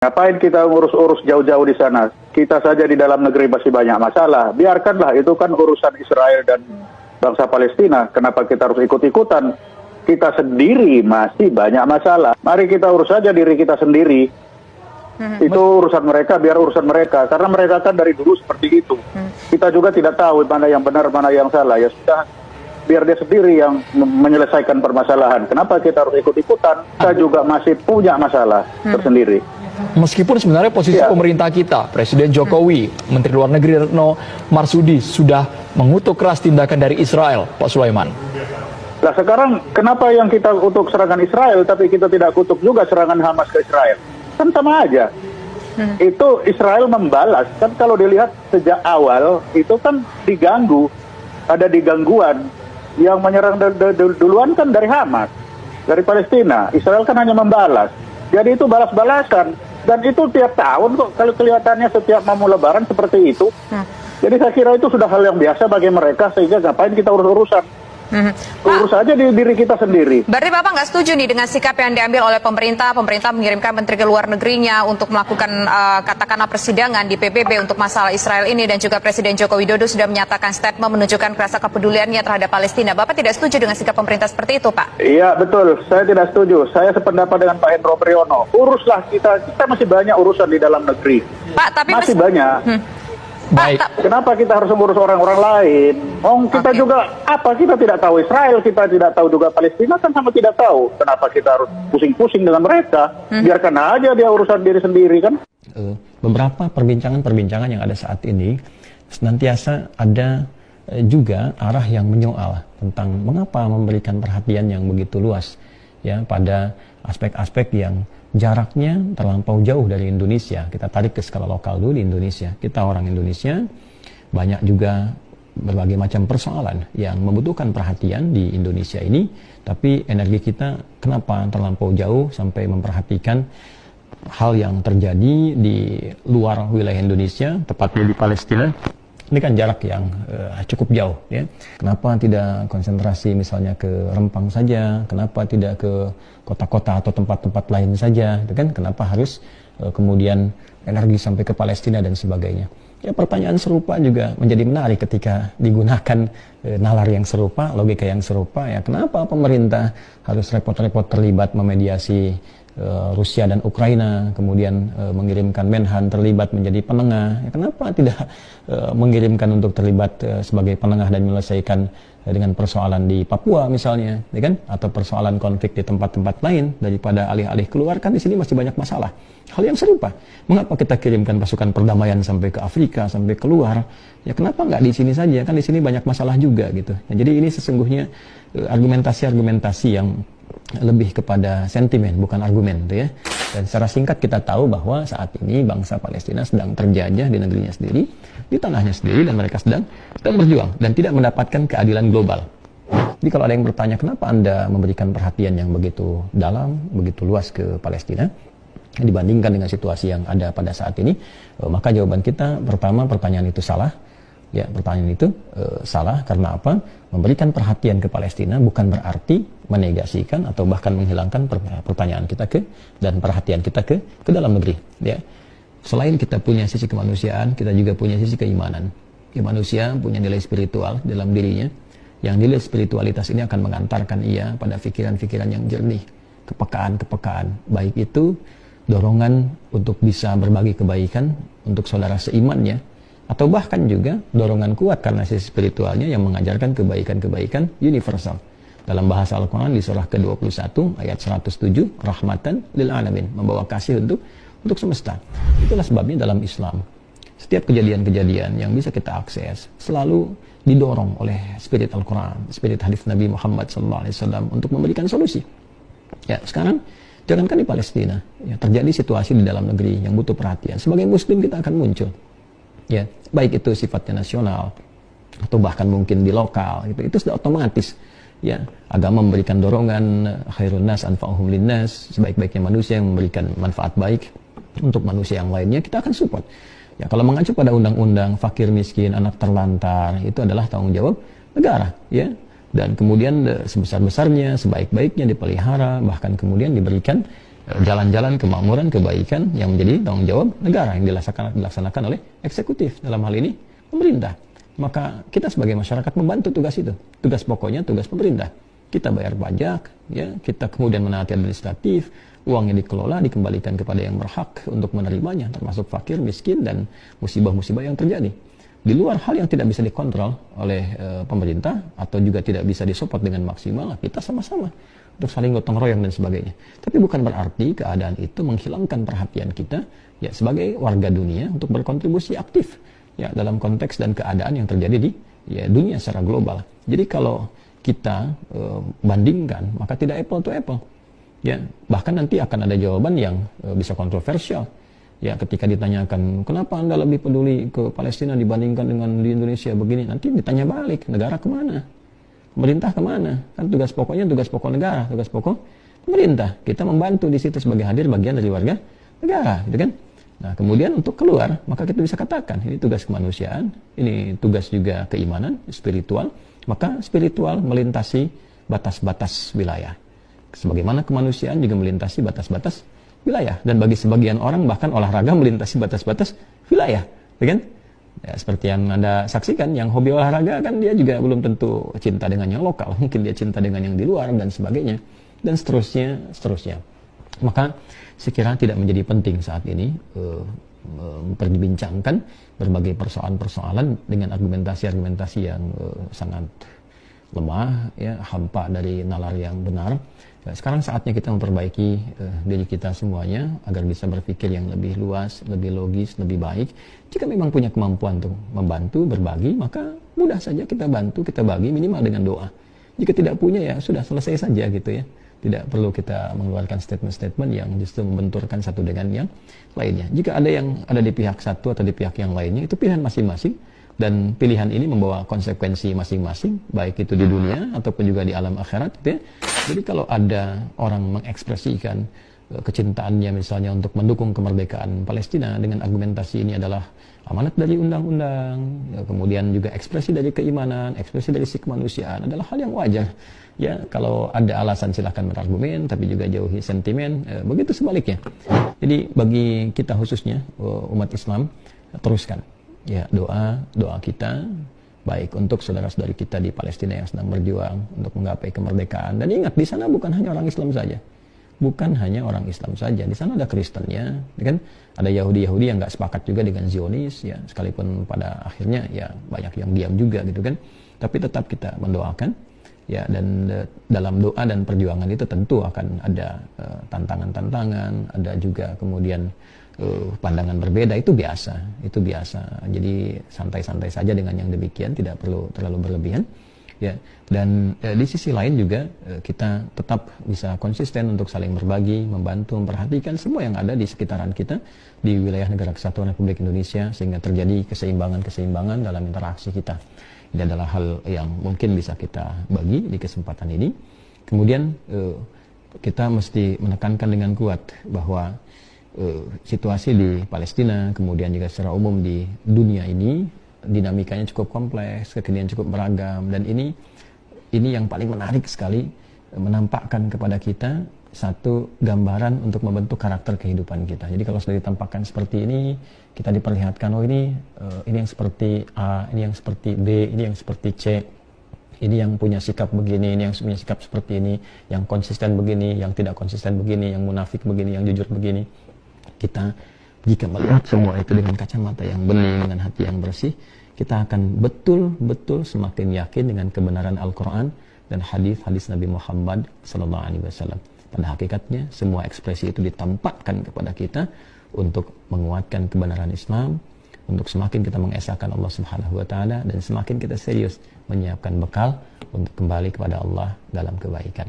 Ngapain kita urus-urus jauh-jauh di sana? Kita saja di dalam negeri masih banyak masalah. Biarkanlah, itu kan urusan Israel dan bangsa Palestina. Kenapa kita harus ikut-ikutan? Kita sendiri masih banyak masalah. Mari kita urus saja diri kita sendiri. Itu urusan mereka, biar urusan mereka. Karena mereka kan dari dulu seperti itu. Kita juga tidak tahu mana yang benar, mana yang salah. Ya sudah, biar dia sendiri yang menyelesaikan permasalahan. Kenapa kita harus ikut-ikutan? Kita juga masih punya masalah tersendiri. Meskipun sebenarnya posisi pemerintah kita, Presiden Jokowi, Menteri Luar Negeri Retno Marsudi sudah mengutuk keras tindakan dari Israel, Pak Sulaiman. Lah sekarang kenapa yang kita kutuk serangan Israel, tapi kita tidak kutuk juga serangan Hamas ke Israel? Kan sama aja. Itu Israel membalas. Kan kalau dilihat sejak awal, itu kan diganggu. Ada digangguan. Yang menyerang duluan kan dari Hamas, dari Palestina. Israel kan hanya membalas. Jadi itu balas-balasan. Dan itu tiap tahun kok, kalau kelihatannya setiap mau lebaran seperti itu. Jadi saya kira itu sudah hal yang biasa bagi mereka, sehingga ngapain kita urus-urusan. Urus aja di diri kita sendiri. Berarti Bapak nggak setuju nih dengan sikap yang diambil oleh pemerintah? Pemerintah mengirimkan menteri ke luar negerinya untuk melakukan katakanlah persidangan di PBB untuk masalah Israel ini, dan juga Presiden Joko Widodo sudah menyatakan statement menunjukkan rasa kepeduliannya terhadap Palestina. Bapak tidak setuju dengan sikap pemerintah seperti itu, Pak? Iya, betul. Saya tidak setuju. Saya sependapat dengan Pak Hendro Priyono. Uruslah kita masih banyak urusan di dalam negeri. Pak, tapi masih banyak. Baik. Kenapa kita harus mengurus orang-orang lain? Kita juga, kita tidak tahu Israel, kita tidak tahu juga Palestina, kan sama tidak tahu. Kenapa kita harus pusing-pusing dengan mereka? Biarkan aja dia urusan diri sendiri, kan? Beberapa perbincangan yang ada saat ini, senantiasa ada juga arah yang menyoal tentang mengapa memberikan perhatian yang begitu luas ya pada aspek-aspek yang jaraknya terlampau jauh dari Indonesia. Kita tarik ke skala lokal dulu di Indonesia. Kita orang Indonesia, banyak juga berbagai macam persoalan yang membutuhkan perhatian di Indonesia ini, tapi energi kita kenapa terlampau jauh sampai memperhatikan hal yang terjadi di luar wilayah Indonesia, tepatnya di Palestina. Ini kan jarak yang cukup jauh, ya. Kenapa tidak konsentrasi misalnya ke Rempang saja? Kenapa tidak ke kota-kota atau tempat-tempat lain saja? Itu kan kenapa harus kemudian energi sampai ke Palestina dan sebagainya? Ya, pertanyaan serupa juga menjadi menarik ketika digunakan nalar yang serupa, logika yang serupa. Ya, kenapa pemerintah harus repot-repot terlibat memediasi Rusia dan Ukraina, kemudian mengirimkan Menhan terlibat menjadi penengah? Ya, kenapa tidak mengirimkan untuk terlibat sebagai penengah dan menyelesaikan dengan persoalan di Papua misalnya, ya kan? Atau persoalan konflik di tempat-tempat lain, daripada alih-alih keluar? Kan di sini masih banyak masalah. Hal yang serupa. Mengapa kita kirimkan pasukan perdamaian sampai ke Afrika, sampai keluar? Ya kenapa nggak di sini saja? Kan di sini banyak masalah juga gitu. Ya, jadi ini sesungguhnya argumentasi-argumentasi yang lebih kepada sentimen, bukan argumen, gitu ya. Dan secara singkat kita tahu bahwa saat ini bangsa Palestina sedang terjajah di negerinya sendiri, di tanahnya sendiri, dan mereka sedang berjuang dan tidak mendapatkan keadilan global. Jadi kalau ada yang bertanya kenapa Anda memberikan perhatian yang begitu dalam, begitu luas ke Palestina dibandingkan dengan situasi yang ada pada saat ini, maka jawaban kita pertama, pertanyaan itu salah. Ya, pertanyaan itu salah karena apa? Memberikan perhatian ke Palestina bukan berarti menegasikan atau bahkan menghilangkan pertanyaan kita dan perhatian kita ke dalam negeri. Ya, selain kita punya sisi kemanusiaan, kita juga punya sisi keimanan. Ya, manusia punya nilai spiritual dalam dirinya, yang nilai spiritualitas ini akan mengantarkan ia pada pikiran-pikiran yang jernih, kepekaan-kepekaan, baik itu dorongan untuk bisa berbagi kebaikan untuk saudara seimannya, atau bahkan juga dorongan kuat karena sisi spiritualnya yang mengajarkan kebaikan-kebaikan universal. Dalam bahasa Al-Quran di surah ke-21 ayat 107, rahmatan lil alamin, membawa kasih untuk semesta. Itulah sebabnya dalam Islam setiap kejadian-kejadian yang bisa kita akses selalu didorong oleh spirit Al-Quran, spirit hadis Nabi Muhammad SAW untuk memberikan solusi. Ya, sekarang jangankan di Palestina, ya, terjadi situasi di dalam negeri yang butuh perhatian. Sebagai Muslim kita akan muncul. Ya, baik itu sifatnya nasional atau bahkan mungkin di lokal gitu, itu sudah otomatis. Ya, agama memberikan dorongan khairun nas anfa'uhum linnas, sebaik-baiknya manusia yang memberikan manfaat baik untuk manusia yang lainnya, kita akan support. Ya, kalau mengacu pada undang-undang fakir miskin, anak terlantar, itu adalah tanggung jawab negara, ya. Dan kemudian sebesar-besarnya, sebaik-baiknya dipelihara, bahkan kemudian diberikan jalan-jalan kemakmuran, kebaikan yang menjadi tanggung jawab negara yang dilaksanakan oleh eksekutif, dalam hal ini pemerintah. Maka kita sebagai masyarakat membantu tugas itu. Tugas pokoknya tugas pemerintah. Kita bayar pajak, ya, kita kemudian menaati administratif, uangnya dikelola, dikembalikan kepada yang berhak untuk menerimanya, termasuk fakir, miskin, dan musibah-musibah yang terjadi. Di luar hal yang tidak bisa dikontrol oleh pemerintah atau juga tidak bisa disupport dengan maksimal, kita sama-sama untuk saling gotong royong dan sebagainya. Tapi bukan berarti keadaan itu menghilangkan perhatian kita ya sebagai warga dunia untuk berkontribusi aktif ya dalam konteks dan keadaan yang terjadi di ya dunia secara global. Jadi kalau kita bandingkan, maka tidak apple to apple. Ya, bahkan nanti akan ada jawaban yang bisa kontroversial. Ya, ketika ditanyakan, kenapa Anda lebih peduli ke Palestina dibandingkan dengan di Indonesia begini? Nanti ditanya balik, negara kemana? Pemerintah kemana? Kan tugas pokoknya tugas pokok negara, tugas pokok pemerintah. Kita membantu di situ sebagai hadir bagian dari warga negara, gitu kan? Nah, kemudian untuk keluar, maka kita bisa katakan, ini tugas kemanusiaan, ini tugas juga keimanan, spiritual. Maka spiritual melintasi batas-batas wilayah. Sebagaimana kemanusiaan juga melintasi batas-batas wilayah, dan bagi sebagian orang bahkan olahraga melintasi batas-batas wilayah, ya kan? Ya, seperti yang Anda saksikan, yang hobi olahraga kan dia juga belum tentu cinta dengan yang lokal, mungkin dia cinta dengan yang di luar dan sebagainya, dan seterusnya. Maka sekiranya tidak menjadi penting saat ini memperbincangkan berbagai persoalan-persoalan dengan argumentasi-argumentasi yang sangat lemah, ya, hampa dari nalar yang benar. Sekarang saatnya kita memperbaiki diri kita semuanya agar bisa berpikir yang lebih luas, lebih logis, lebih baik. Jika memang punya kemampuan untuk membantu, berbagi, maka mudah saja kita bantu, kita bagi minimal dengan doa. Jika tidak punya, ya sudah, selesai saja gitu ya. Tidak perlu kita mengeluarkan statement-statement yang justru membenturkan satu dengan yang lainnya. Jika ada yang ada di pihak satu atau di pihak yang lainnya, itu pilihan masing-masing. Dan pilihan ini membawa konsekuensi masing-masing, baik itu di dunia ataupun juga di alam akhirat, gitu ya. Jadi kalau ada orang mengekspresikan kecintaannya misalnya untuk mendukung kemerdekaan Palestina dengan argumentasi ini adalah amanat dari undang-undang, kemudian juga ekspresi dari keimanan, ekspresi dari sisi kemanusiaan, adalah hal yang wajar. Ya, kalau ada alasan silahkan berargumen, tapi juga jauhi sentimen, begitu sebaliknya. Jadi bagi kita khususnya umat Islam, teruskan ya doa kita baik untuk saudara-saudari kita di Palestina yang sedang berjuang untuk menggapai kemerdekaan. Dan ingat, di sana bukan hanya orang Islam saja. Bukan hanya orang Islam saja. Di sana ada Kristennya, ya kan? Ada Yahudi yang nggak sepakat juga dengan Zionis, ya, sekalipun pada akhirnya ya banyak yang diam juga gitu kan. Tapi tetap kita mendoakan, ya, dan dalam doa dan perjuangan itu tentu akan ada tantangan-tantangan, ada juga kemudian pandangan berbeda, itu biasa. Jadi santai-santai saja dengan yang demikian, tidak perlu terlalu berlebihan, ya. Dan di sisi lain juga kita tetap bisa konsisten untuk saling berbagi, membantu, memperhatikan semua yang ada di sekitaran kita di wilayah Negara Kesatuan Republik Indonesia, sehingga terjadi keseimbangan dalam interaksi kita. Ini adalah hal yang mungkin bisa kita bagi di kesempatan ini. Kemudian kita mesti menekankan dengan kuat bahwa situasi di Palestina, kemudian juga secara umum di dunia ini, dinamikanya cukup kompleks, kekinian cukup beragam, dan ini yang paling menarik sekali menampakkan kepada kita satu gambaran untuk membentuk karakter kehidupan kita. Jadi kalau sudah ditampakkan seperti ini, kita diperlihatkan, oh ini yang seperti A, ini yang seperti B, ini yang seperti C, ini yang punya sikap begini, ini yang punya sikap seperti ini, yang konsisten begini, yang tidak konsisten begini, yang munafik begini, yang jujur begini. Kita jika melihat semua itu dengan kacamata yang bening, dengan hati yang bersih, kita akan betul-betul semakin yakin dengan kebenaran Al-Quran dan hadis-hadis Nabi Muhammad SAW. Pada hakikatnya semua ekspresi itu ditampakkan kepada kita untuk menguatkan kebenaran Islam, untuk semakin kita mengesahkan Allah Subhanahu wa Ta'ala, dan semakin kita serius menyiapkan bekal untuk kembali kepada Allah dalam kebaikan.